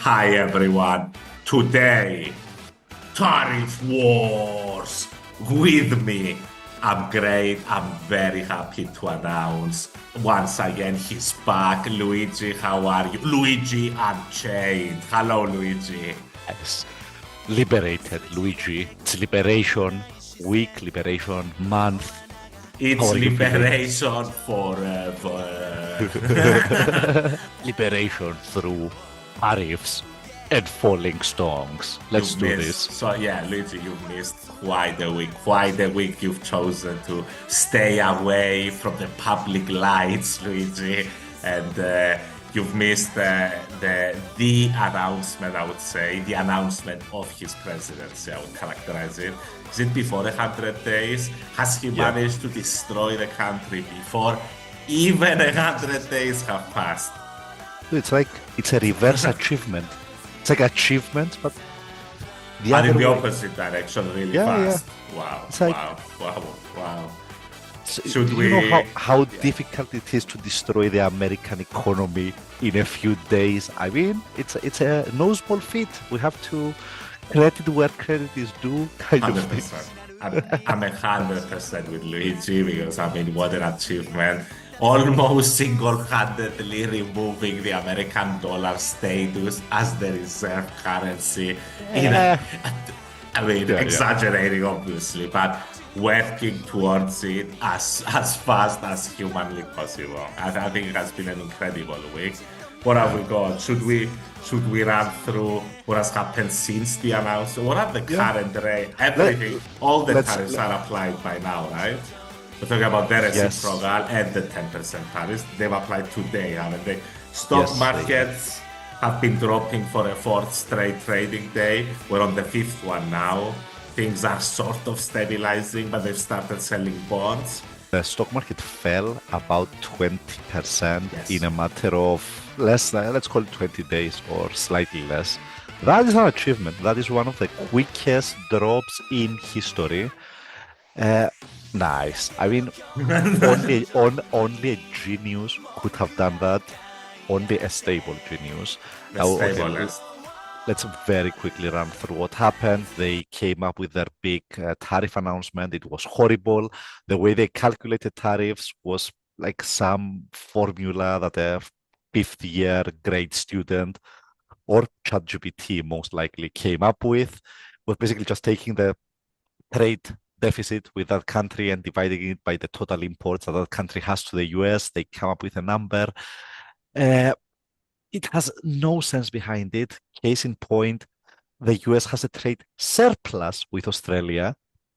Hi everyone. Today, Tariff Wars with me. I'm great. I'm very happy to announce once again he's back. Luigi, how are you? Luigi Unchained. Hello, Luigi. Yes. Liberated, Luigi. It's liberation week, liberation month. How It's are you feeling? liberation Liberation through tariffs and falling stones. Let's You've do missed. this. So yeah, Luigi, you've missed quite a week. Quite a week you've chosen to stay away from the public lights, Luigi, and you've missed the announcement. I would say the announcement of his presidency. I would characterize it. Is it before 100 days? Has he Yeah. managed to destroy the country before even 100 days have passed? It's like it's a reverse achievement. It's like achievement, but the And in other the way. opposite direction really Yeah, yeah. fast. Wow, It's like wow, wow, wow. do Should you know how, we? how Yeah. difficult it is to destroy the American economy in a few days? I mean, it's a no small feat. We have to credit where credit is due, kind of thing. 100%. I'm 100% with Luigi because I mean, what an achievement. Almost single-handedly removing the American dollar status as the reserve currency. In a, Yeah, I mean, yeah, yeah. exaggerating obviously, but working towards it as fast as humanly possible. I think it has been an incredible week. What have we got? Should we run through what has happened since the announcement? What are the Yeah. current rate? Let, Everything, all the let's tariffs let, are applied by now, right? We're talking about the yes, reciprocal and the 10% tariffs. They've applied today, haven't they? Stock yes, they have. markets have been dropping for a fourth straight trading day. We're on the fifth one now. Things are sort of stabilizing, but they've started selling bonds. The stock market fell about 20% in Yes. a matter of less than, let's call it 20 days or slightly less. That is an achievement. That is one of the quickest drops in history. Uh, nice. I mean, only a genius could have done that. Only a stable genius. The Okay, stablest. let's very quickly run through what happened. They came up with their big tariff announcement. It was horrible. The way they calculated tariffs was like some formula that a fifth year grade student or ChatGPT most likely came up with. Was basically just taking the trade deficit with that country and dividing it by the total imports that that country has to the US. They come up with a number. Uh, it has no sense behind it. Case in point, the US has a trade surplus with Australia,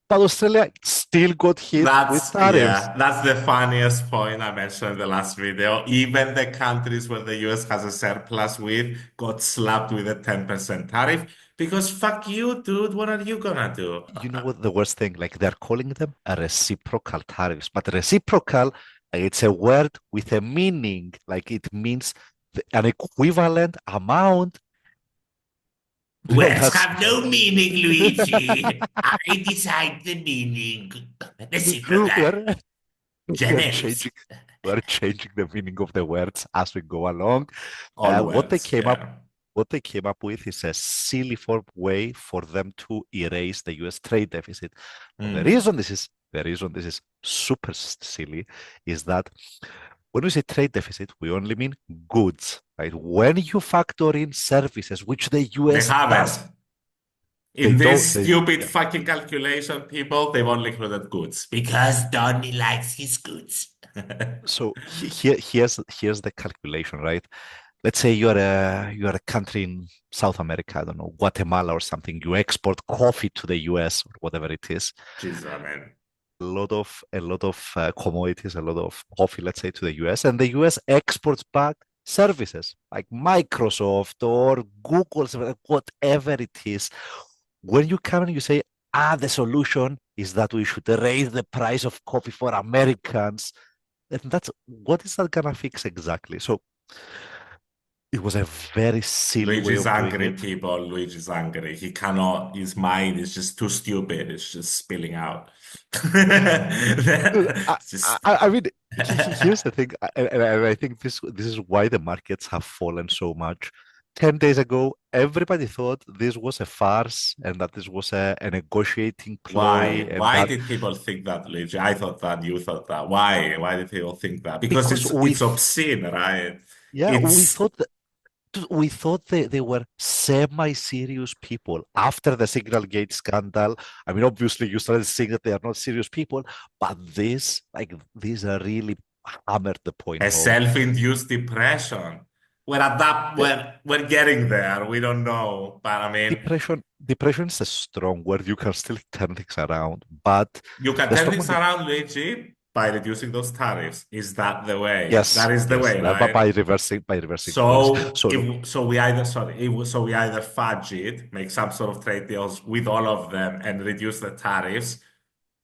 but Australia still got hit with tariffs. That's the funniest point I mentioned in the last video. Even the countries where the US has a surplus with got slapped with a 10% tariff because fuck you, dude. What are you gonna do? You know what the worst thing? Like they're calling them a reciprocal tariffs, but reciprocal, it's a word with a meaning. Like it means an equivalent amount. Words That's have no meaning, Luigi. I decide the meaning. Reciprocal. we're, we're Generis. changing we're changing the meaning of the words as we go along. All What they words, came up yeah. what they came up with is a silly form way for them to erase the US trade deficit. Now, Mm. the reason this is super silly is that when we say trade deficit, we only mean goods, right? When you factor in services, which the They US haven't. does, they In don't. this stupid fucking calculation, people, they've only included goods because Donny likes his goods. So here's the calculation, right? Let's say you're a country in South America, I don't know, Guatemala or something. You export coffee to the US or whatever it is. Jesus, man. A lot of commodities, a lot of coffee, let's say, to the US, and the US exports back services like Microsoft or Google, whatever it is. When you come and you say, the solution is that we should raise the price of coffee for Americans, and that's what is that gonna fix exactly? So it was a very silly way Luigi's of doing angry, it. people. Luigi's angry. He cannot, his mind is just too stupid. It's just spilling out. I, Just. I mean, here's the thing, and I think this is why the markets have fallen so much. 10 days ago, everybody thought this was a farce and that this was a negotiating ploy Why? and Why that did people think that, Luigi? I thought that, you thought that. Why? Why did people think that? Because because it's obscene, right? yeah, It's we thought they were semi-serious people after the Signal Gate scandal. I mean, obviously you started saying that they are not serious people, but these are really hammered the point a home. self-induced depression. We're at that, The we're getting there. We don't know. But I mean, depression is a strong word. You can still turn things around, but you can the turn stock things market, around, Luigi, by reducing those tariffs. Is that the way? yes, That is the yes, way, but right? by reversing policy. So So look, if so we either sorry if, so we either fudge it, make some sort of trade deals with all of them and reduce the tariffs,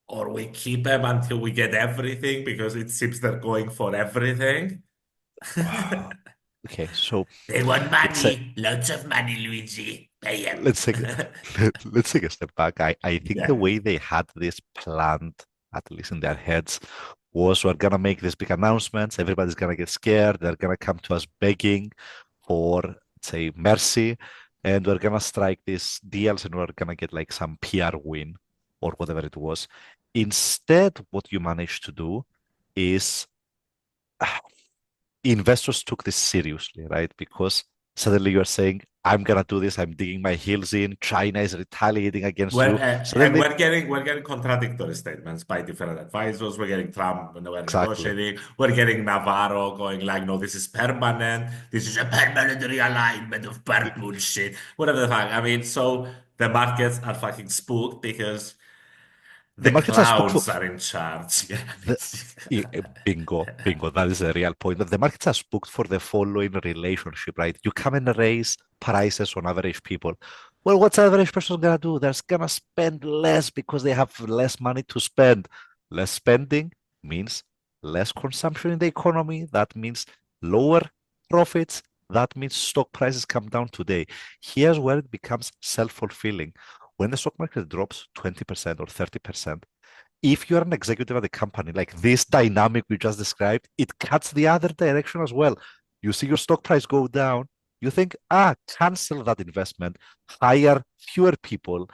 or we keep them until we get everything because it seems they're going for everything. okay, so They want let's say money, lots of money, Luigi. Pay them. let's take let's take a step back. I think the Yeah. way they had this planned, at least in their heads, was we're gonna make these big announcements. Everybody's gonna get scared. They're gonna come to us begging for, say, mercy, and we're gonna strike these deals, and we're gonna get like some PR win or whatever it was. Instead, what you managed to do is investors took this seriously, right? Because suddenly you're saying, I'm gonna do this, I'm digging my heels in, China is retaliating against We're, you. and Suddenly, we're getting contradictory statements by different advisors. We're getting Trump and we're exactly. negotiating. We're getting Navarro going like, no, this is permanent. This is a permanent realignment of purple shit. Whatever the fuck. I mean, so the markets are fucking spooked because The the markets are spooked for clowns are in charge. the bingo. That is the real point. The markets are spooked for the following relationship, right? You come and raise prices on average people. Well, what's the average person gonna do? They're gonna spend less because they have less money to spend. Less spending means less consumption in the economy. That means lower profits. That means stock prices come down today. Here's where it becomes self-fulfilling. When the stock market drops 20% or 30%, if you're an executive at a company, like this dynamic we just described, it cuts the other direction as well. You see your stock price go down, you think, cancel that investment, hire fewer people,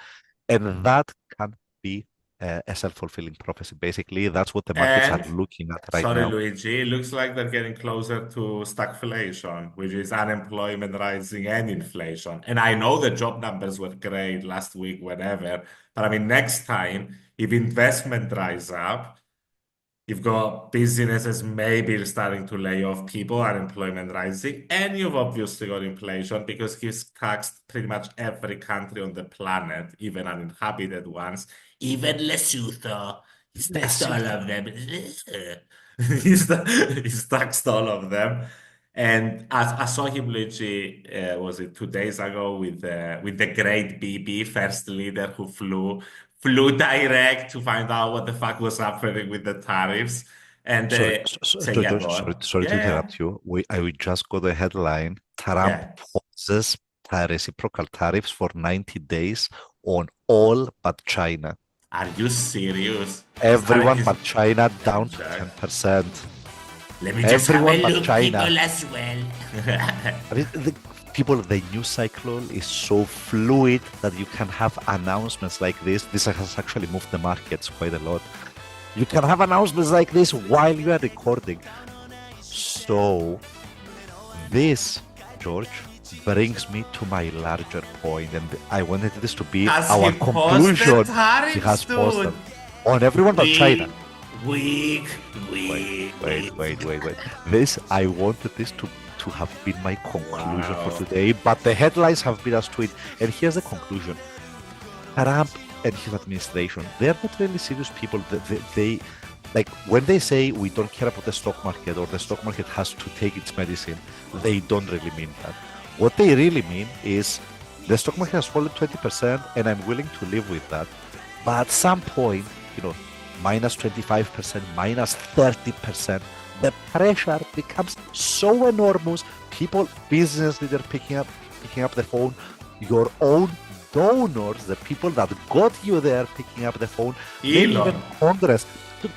and that can be a self-fulfilling prophecy. Basically, that's what the markets are And looking at right sorry, now. Luigi, it looks like they're getting closer to stagflation, which is unemployment rising and inflation. And I know the job numbers were great last week, whatever. But I mean, next time, if investment dries up, you've got businesses maybe starting to lay off people, unemployment rising, and you've obviously got inflation because he's taxed pretty much every country on the planet, even uninhabited ones, even Lesotho. He's taxed all Lesotho. of them. He's taxed all of them. And I saw him literally, was it 2 days ago with the great BB, first leader who flew direct to find out what the fuck was happening with the tariffs. And say, yeah, George, go on. sorry to Yeah, interrupt you. We just got the headline. Trump yeah. poses reciprocal tariffs for 90 days on all but China. Are you serious? Everyone He's but China down to Jack. 10%. Let me just have Everyone a but look, China. people, as well. I mean, the news cycle is so fluid that you can have announcements like this. This has actually moved the markets quite a lot. You can have announcements like this while you are recording. So, this, George, brings me to my larger point, and I wanted this to be Has our he paused the conclusion. He tariffs, has paused dude? them on everyone but China. Weak, weak, Wait, weak, wait, weak. wait, wait, wait. This, I wanted this to have been my conclusion for Wow. today, but the headlines have been as tweet. And here's the conclusion. Trump and his administration, they're not really serious people. They like when they say we don't care about the stock market or the stock market has to take its medicine, they don't really mean that. What they really mean is the stock market has fallen 20% and I'm willing to live with that. But at some point, minus 25%, minus 30%, the pressure becomes so enormous. People, business leaders picking up the phone, your own donors, the people that got you there picking up the phone, maybe Elon. even Congress.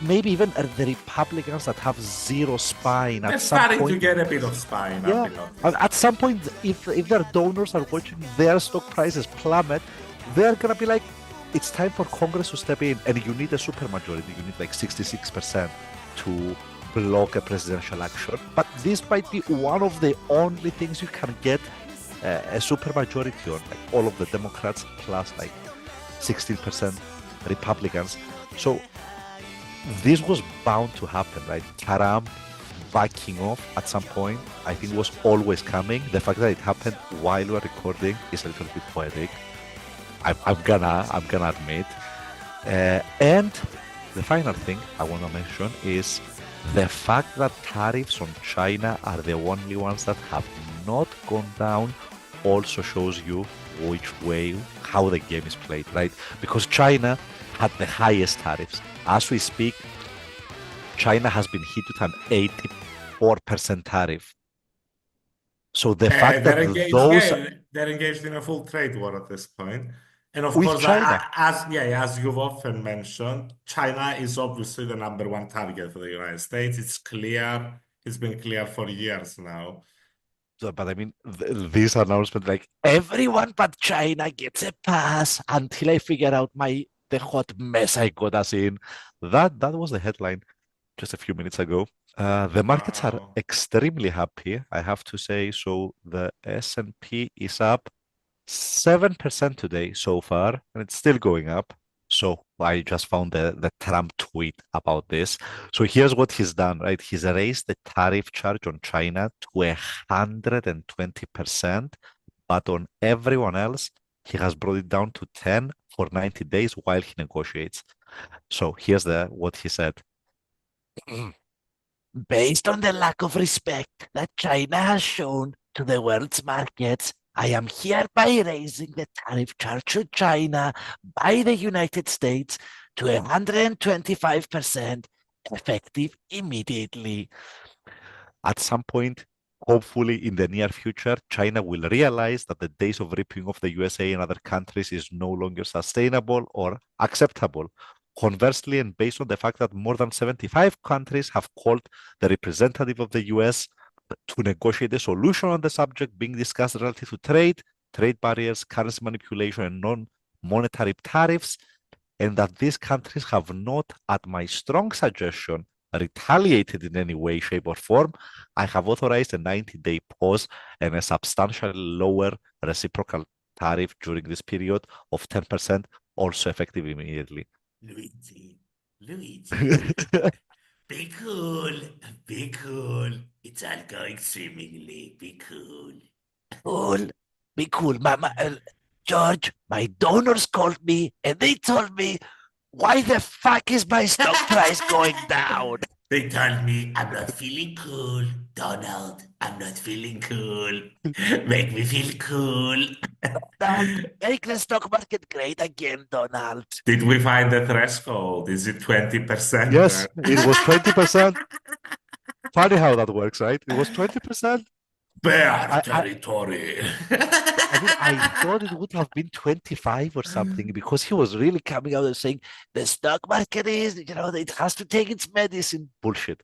maybe even the Republicans that have zero spine They're at some starting to point. get a bit of spine, I've Yeah, been and noticing. at some point, if their donors are watching their stock prices plummet, they're gonna be like, it's time for Congress to step in, and you need a supermajority. You need like 66% to block a presidential action. But this might be one of the only things you can get a supermajority on, like all of the Democrats plus like 16% Republicans. So this was bound to happen, right? Trump backing off at some point, I think was always coming. The fact that it happened while we're recording is a little bit poetic. I'm gonna admit. And the final thing I want to mention is the fact that tariffs on China are the only ones that have not gone down also shows you which way, how the game is played, right? Because China had the highest tariffs. As we speak, China has been hit with an 84% tariff. So the fact that They're engaged, those yeah, they're engaged in a full trade war at this point. And of with course, China, as you've often mentioned, China is obviously the number one target for the United States. It's clear. It's been clear for years now. but I mean, this announcement, like everyone but China gets a pass until I figure out the hot mess I got us in. That was the headline just a few minutes ago. The markets are Wow. extremely happy, I have to say. So the S&P is up 7% today so far, and it's still going up. So I just found the Trump tweet about this. So here's what he's done, right? He's raised the tariff charge on China to 120%, but on everyone else, he has brought it down to 10 for 90 days while he negotiates. So here's what he said. Based on the lack of respect that China has shown to the world's markets, I am hereby raising the tariff charge to China by the United States to 125%, effective immediately. At some point, hopefully in the near future, China will realize that the days of ripping off the USA and other countries is no longer sustainable or acceptable. Conversely, and based on the fact that more than 75 countries have called the representative of the US to negotiate a solution on the subject being discussed relative to trade barriers, currency manipulation, and non-monetary tariffs, and that these countries have not, at my strong suggestion, retaliated in any way, shape, or form, I have authorized a 90-day pause and a substantially lower reciprocal tariff during this period of 10%, also effective immediately. Luigi, be cool, be cool. It's all going swimmingly. Be cool. Cool. Be cool, Mama. George, my donors called me and they told me, why the fuck is my stock price going down? They told me I'm not feeling cool. Donald, I'm not feeling cool. Make me feel cool. Donald, make the stock market great again, Donald. Did we find the threshold? Is it 20% Yes, then? it was 20%. Funny how that works, right? It was 20%. Bear I, I, territory. I mean, I thought it would have been 25 or something because he was really coming out and saying the stock market is, it has to take its medicine. Bullshit.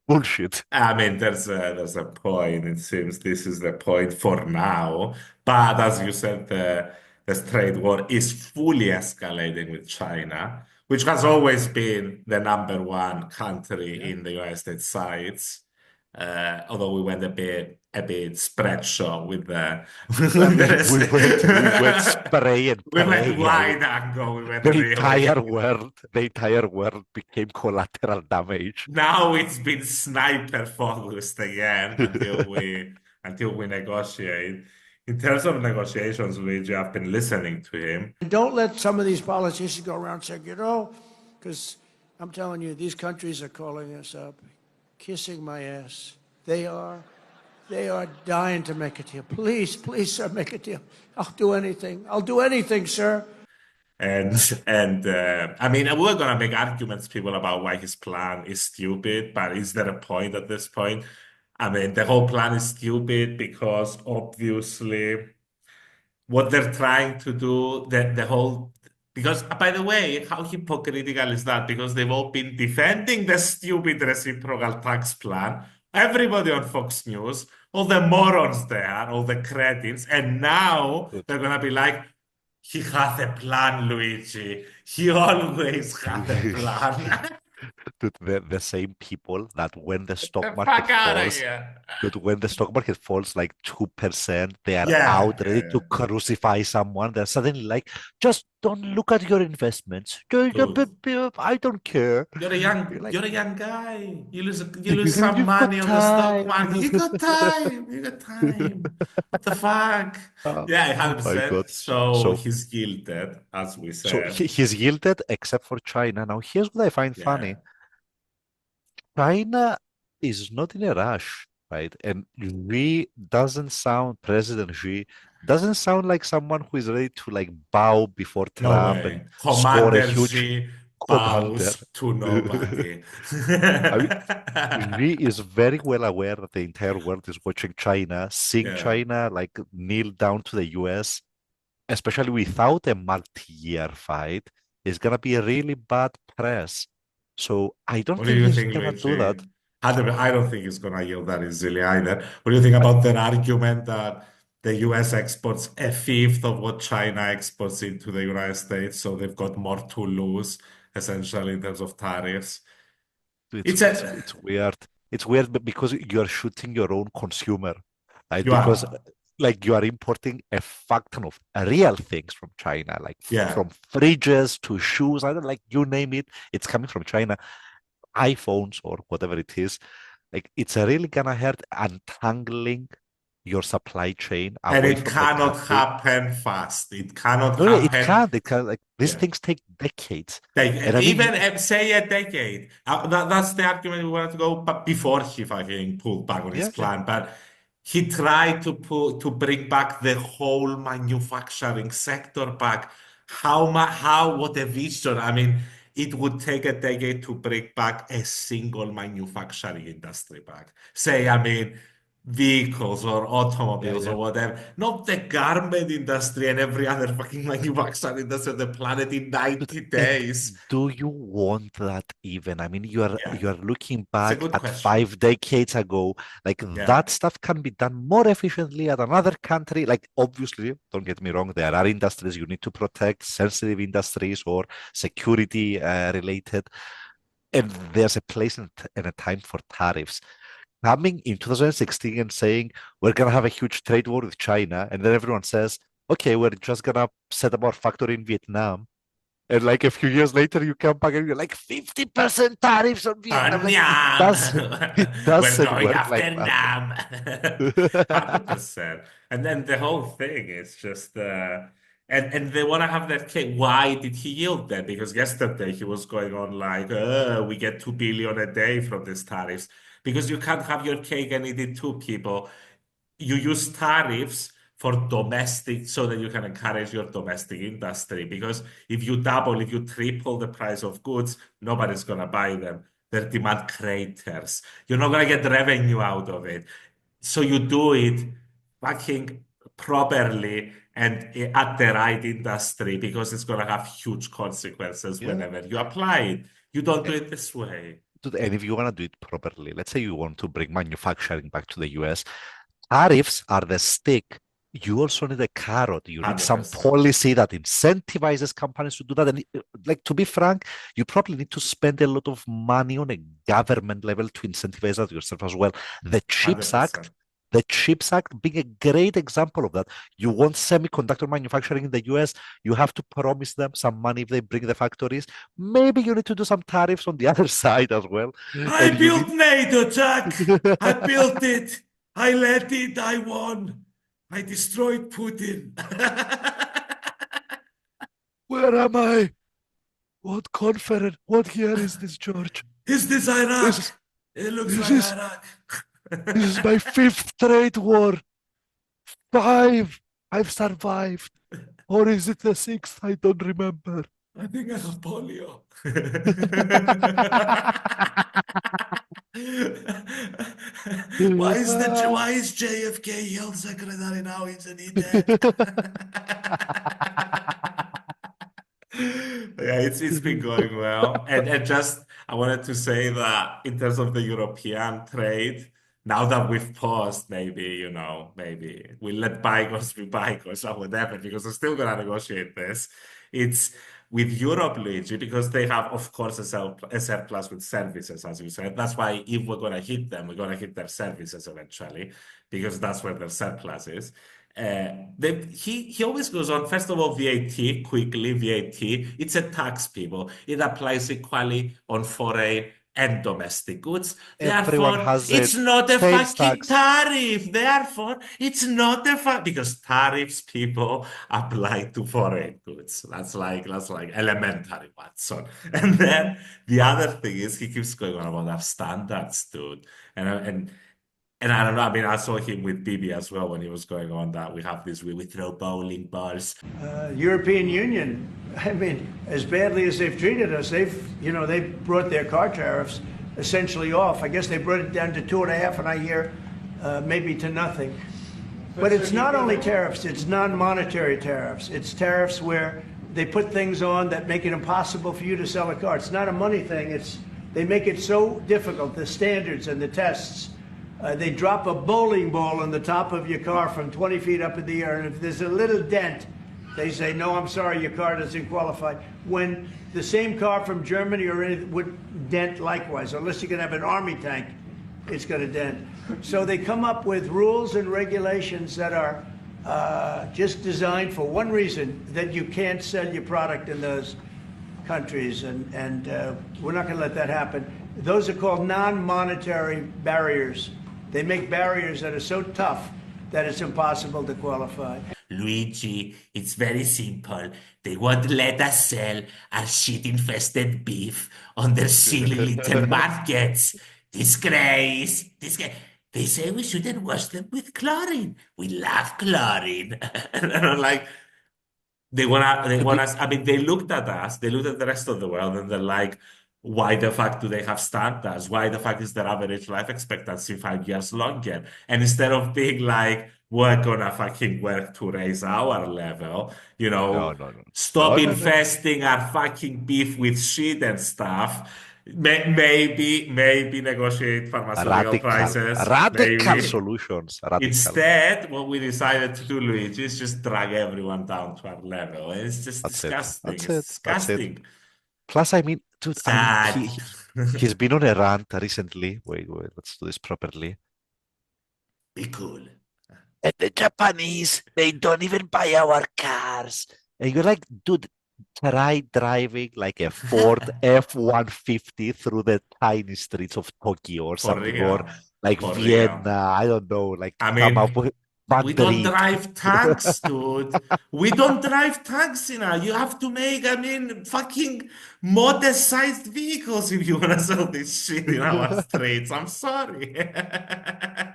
Bullshit. I mean, there's a point. It seems this is the point for now. But as you said, the trade war is fully escalating with China, which has always been the number one country Yeah. in the United States sides. Although we went a bit spread show with the I with the mean, rest. we went spray and We went pray. I mean, wide angle. We went really. the entire world became collateral damage. Now it's been sniper focused again until we negotiate. In terms of negotiations, Luigi, I've been listening to him. And don't let some of these politicians go around saying, because I'm telling you, these countries are calling us up, kissing my ass. They are. They are dying to make a deal. Please, please, sir, make a deal. I'll do anything. I'll do anything, sir. And I mean, we're gonna make arguments, people, about why his plan is stupid, but is there a point at this point? I mean, the whole plan is stupid because obviously what they're trying to do, the whole Because, by the way, how hypocritical is that? Because they've all been defending the stupid reciprocal tax plan. Everybody on Fox News, all the morons there, all the credits, and now they're gonna be like, he has a plan, Luigi. He always has a plan. Dude, the same people that when the stock The market fuck out of falls, here. dude, when the stock market falls like 2%, they are Yeah, out ready yeah, to crucify someone. They're suddenly like, just don't look at your investments. dude. I don't care. You're like, You're a young guy. You lose some you've got money on the stock time. market. You got time. You got time. What the fuck? Yeah, Oh my 100%. God. So So, he's guilty, as we so said. he's yielded except for China. Now, here's what I find Yeah. funny. China is not in a rush, right? And President Xi doesn't sound like someone who is ready to like bow before No Trump and way. score a Commander huge Xi commander. bows to nobody. I mean, Xi is very well aware that the entire world is watching China, seeing Yeah. China like kneel down to the US, especially without a multi-year fight, is gonna be a really bad press. So I don't What do think you he's think, gonna do Luigi? that. I don't think it's going to yield that easily either. What do you think about their argument that the US exports a fifth of what China exports into the United States, so they've got more to lose, essentially, in terms of tariffs? It's It's it's a, it's weird. It's weird because you are shooting your own consumer, right? you Because are, like you are importing a fuck ton of real things from China, like yeah. from fridges to shoes. I don't like you name it. It's coming from China. iPhones or whatever it is. Like it's really gonna hurt untangling your supply chain And away it from the cannot country. happen fast. It cannot No, no, it happen. can't. It can like these Yeah. things take decades. And Like, I mean, even say a decade. That's the argument we wanted to go. But before he fucking pulled back on his yeah, yeah. plan, but he tried to bring back the whole manufacturing sector back. How what a vision! I mean, it would take a decade to bring back a single manufacturing industry back. Say, I mean, vehicles or Yeah, automobiles yeah. or whatever, not the garment industry and every other fucking manufacturing industry on the planet in But 90 and days. do you want that even? I mean, Yeah, you are looking it's a back good at question. 5 decades ago, like Yeah, that stuff can be done more efficiently at another country. Like obviously, don't get me wrong, there are industries you need to protect, sensitive industries or security related, and there's a place and a time for tariffs. Coming in 2016 and saying we're gonna have a huge trade war with China, and then everyone says, okay, we're just gonna set up our factory in Vietnam and like a few years later, you come back and you're like 50% tariffs on Vietnam. Like Nam. it We're doesn't going work like after that. Nam. 100%. And then the whole thing is just and they want to have that cake. Why did he yield that? Because yesterday he was going on like, we get 2 billion a day from these tariffs. Because you can't have your cake and eat it too, people. You use tariffs for domestic so that you can encourage your domestic industry. Because if you double, if you triple the price of goods, nobody's gonna buy them. They're demand craters. You're not gonna get revenue out of it. So you do it fucking properly and at the right industry because it's gonna have huge consequences Yeah. whenever you apply it. You don't do And it this way. and if you want to do it properly, let's say you want to bring manufacturing back to the US, tariffs are the stick. You also need a carrot. You need some 100%. policy that incentivizes companies to do that. And like to be frank, you probably need to spend a lot of money on a government level to incentivize that yourself as well. The CHIPS 100%. Act, the CHIPS Act being a great example of that. You want semiconductor manufacturing in the US, you have to promise them some money if they bring the factories. Maybe you need to do some tariffs on the other side as well. I And you built need NATO, Jack. I built it. I led it. I won. I destroyed Putin. where am I? What conference? What year is this, George? Is this This Iraq? is It looks this like is Iraq. this is my fifth trade war. Five. I've survived. Or is it the sixth? I don't remember. I think I have polio. Why is JFK health secretary now? Isn't he dead? it's been going well. And just I wanted to say that in terms of the European trade, now that we've paused, maybe, maybe we'll let bygones be bygones or whatever, because we're still gonna negotiate this. It's with Europe, Luigi, because they have, of course, a surplus with services, as you said. That's why if we're gonna hit them, we're gonna hit their services eventually, because that's where their surplus is. He always goes on. First of all, VAT quickly. VAT. It's a tax, people. It applies equally on foreign and domestic goods. Everyone Therefore, has a it's not a sales fucking tax. tariff. Therefore, it's not a because tariffs, people, apply to foreign goods. That's like elementary, Watson. And then the other thing is he keeps going on about our standards, dude. And I don't know. I mean, I saw him with Bibi as well when he was going on that we have this, we throw bowling balls. European Union, I mean, as badly as they've treated us, they've brought their car tariffs essentially off. I guess they brought it down to 2.5, and I hear maybe to nothing. But it's not only tariffs, it's non-monetary tariffs. It's tariffs where they put things on that make it impossible for you to sell a car. It's not a money thing. They make it so difficult, the standards and the tests. They drop a bowling ball on the top of your car from 20 feet up in the air, and if there's a little dent, they say, no, I'm sorry, your car doesn't qualify. When the same car from Germany or anything would dent likewise, unless you can have an army tank, it's going to dent. So they come up with rules and regulations that are just designed for one reason, that you can't sell your product in those countries, and we're not going to let that happen. Those are called non-monetary barriers. They make barriers that are so tough that it's impossible to qualify. Luigi, it's very simple. They won't let us sell our shit-infested beef on their silly little markets. Disgrace. Disgrace. They say we shouldn't wash them with chlorine. We love chlorine. And I'm like, they want us. I mean, they looked at us, they looked at the rest of the world, and they're like, why the fuck do they have standards? Why the fuck is their average life expectancy 5 years longer? And instead of being like, we're gonna fucking work to raise our level, No, no, no. stop No, no, no. infesting our fucking beef with shit and stuff. Maybe negotiate pharmaceutical prices. Radical Maybe. solutions. Radical. Instead, what we decided to do, Luigi, is just drag everyone down to our level. It's just That's it. disgusting. That's It's it. That's it. disgusting. Plus, I mean, dude, Sad. he's been on a rant recently. Wait, let's do this properly. Be cool. And the Japanese, they don't even buy our cars. And you're like, dude, try driving like a Ford F-150 through the tiny streets of Tokyo or For something, or real. like For Vienna. real. I don't know, like I come up mean, with we don't Madrid. drive tanks, dude. We don't drive tanks, You have to make, fucking motor-sized vehicles if you want to sell this shit in our streets. I'm sorry.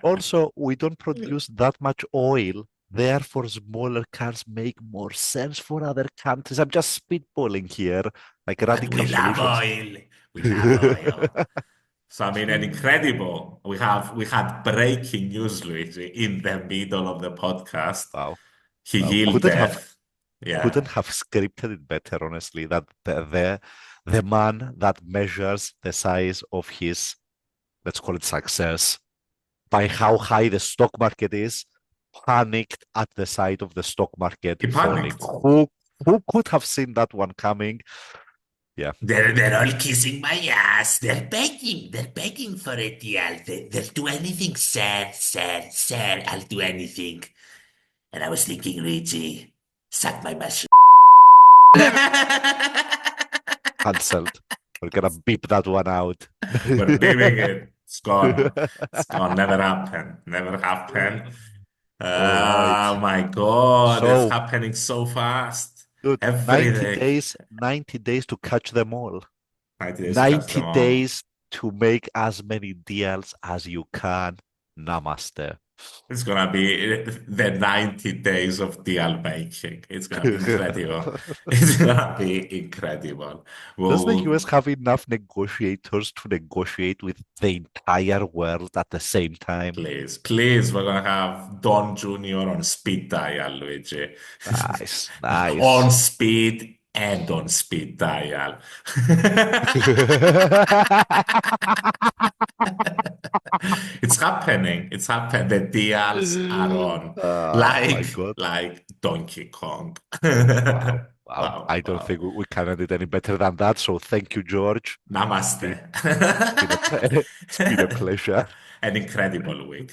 Also, we don't produce that much oil. Therefore, smaller cars make more sense for other countries. I'm just spitballing here, like But radical we love solutions. oil. We love oil. So I mean, an incredible. We had breaking news, Luigi, in the middle of the podcast. Wow. He Wow. yielded. Yeah. Couldn't have scripted it better, honestly. That the man that measures the size of his, let's call it success, by how high the stock market is, panicked at the sight of the stock market He falling. panicked. Who could have seen that one coming? Yeah. They're all kissing my ass. They're begging for a deal. They'll do anything, sir, sir, sir. I'll do anything. And I was thinking, Luigi, suck my mushroom. Cancelled. We're gonna beep that one out. We're beaming it. It's gone. It's gone. Never happened. Never happened. All right. Oh my God. It's So, happening so fast. dude, Every 90 days to catch them all. 90 days to catch 90 them all. days to make as many deals as you can. Namaste. It's gonna be the 90 days of deal making. It's gonna be incredible. It's gonna be incredible. Does the We'll US have enough negotiators to negotiate with the entire world at the same time? please, we're gonna have Don Jr. on speed dial, Luigi. Nice, On nice. speed and on speed dial. It's happening. It's happening. The deals are on. Oh my Like God. like Donkey Kong. Wow. Wow. Wow, I don't wow. think we can end it any better than that. So thank you, George. It's Namaste. been it's been a it's been a pleasure. An incredible week.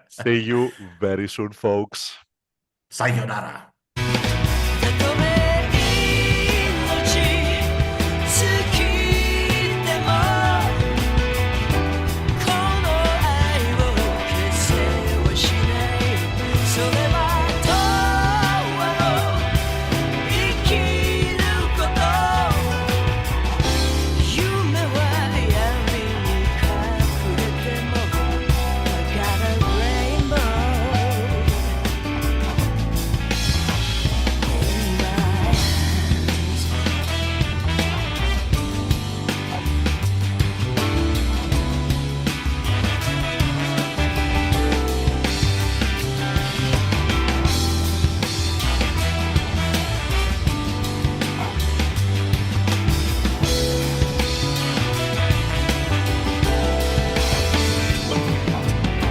See you very soon, folks. Sayonara.